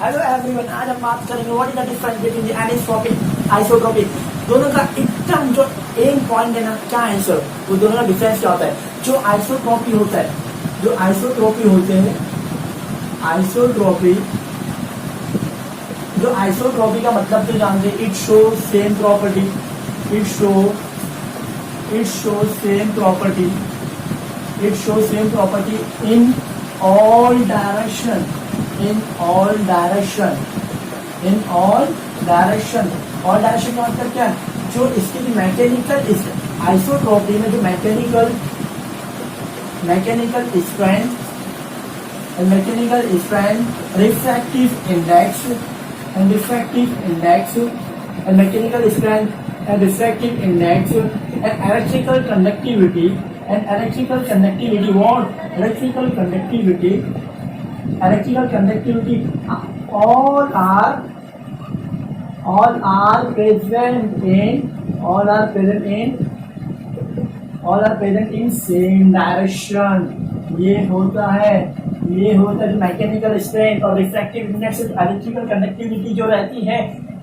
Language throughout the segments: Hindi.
हेलो एवरीवन, आज हम बात करेंगे what is the difference between the anisotropic isotropic. दोनों का एकदम जो एम पॉइंट है ना, क्या है सर, वो दोनों का डिफरेंस क्या होता है। जो आइसोट्रोपी होता है, जो आइसोट्रोपी होते हैं, आइसोट्रोपी, जो आइसोट्रोपी का मतलब तो जानते हैं, it show same property, it show same property, it show same property in all direction, in all direction, in all direction। all direction का मतलब क्या है, जो इसकी मैकेनिकल, इस आइसोट्रोपी में जो mechanical strength, refractive index and mechanical strength and refractive index and electrical conductivity and electrical conductivity, what electrical conductivity all are present in same direction। ये होता है जो मैकेनिकल स्ट्रेंथ और रिफ्रैक्टिव इंडेक्स, इलेक्ट्रिकल कंडक्टिविटी जो रहती है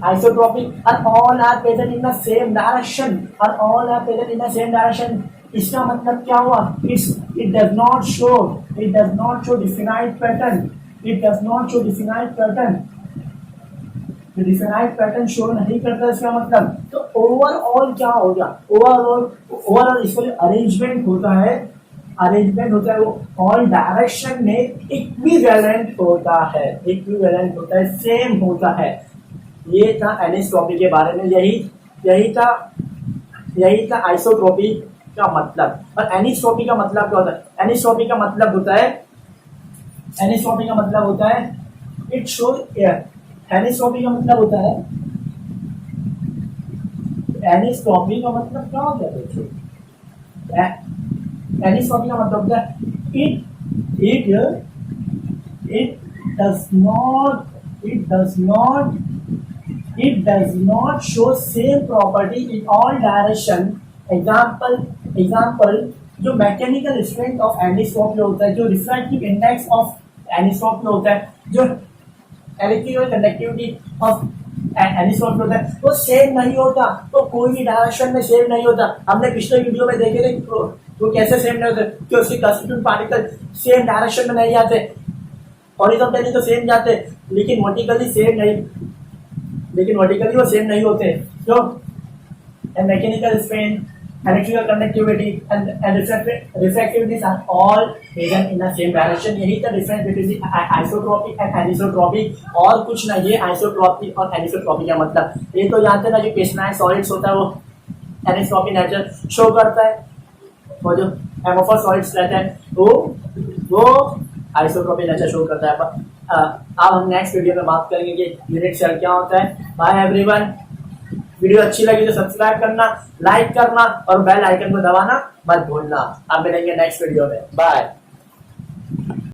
आइसोट्रोपिक, और all are present in the same direction, और all are present in the same direction. इसका मतलब क्या हुआ, it does not show definite pattern, definite pattern show नहीं करता। इसका मतलब तो ओवरऑल क्या हो गया, ओवरऑल इसको अरेंजमेंट होता है, वो ऑल डायरेक्शन में इक्विवेलेंट होता है, सेम होता है। ये था एनिसोट्रोपी के बारे में, यही था आइसोट्रोपी का मतलब। और एनिसोट्रोपी का मतलब क्या होता है, एनिसोट्रोपी का मतलब होता है इट शो, एनिसोट्रोपी का मतलब होता है, एनिसोट्रोपी का मतलब क्या होता है, एनिसोट्रोपी का मतलब होता है it does not show same property in all direction। Example जो मैकेनिकल स्ट्रेंथ ऑफ एनिसोट्रोपी होता है, जो रिफ्रैक्टिव इंडेक्स ऑफ एनिसोट्रोपी होता है, जो इलेक्ट्रिकल कंडक्टिविटी ऑफ एनिसोट्रोपी होता है, वो सेम नहीं होता, तो कोई भी डायरेक्शन में सेम नहीं होता। हमने पिछले वीडियो में देखे थे वो कैसे सेम नहीं होते, कि उसके कंस्टिट्यूएंट पार्टिकल सेम डायरेक्शन में नहीं आते, हॉरिजॉन्टली तो सेम जाते, लेकिन वर्टिकली वो सेम नहीं होते। तो mechanical strength, electrical conductivity and refractivity are all present in the same direction। यही था डिफरेंस बिटवीन आइसोट्रोपिक एंड एनिसोट्रोपी, और कुछ नहीं। ये आइसोट्रोपी और एनिसोट्रोपी का मतलब ये तो जानते हैं ना, जो क्रिस्टलाइन सॉलिड्स होता है वो एनिसोट्रोपी नेचर शो करता है, और जो एमोफस सॉलिड्स रहते हैं वो आइसोट्रोपी नेचर शो करता है। अब हम नेक्स्ट वीडियो में बात करेंगे कि यूनिट सेल क्या होता है। बाय एवरीवन, वीडियो अच्छी लगी तो सब्सक्राइब करना, लाइक करना और बेल आइकन को दबाना मत भूलना। अब मिलेंगे नेक्स्ट वीडियो में, बाय।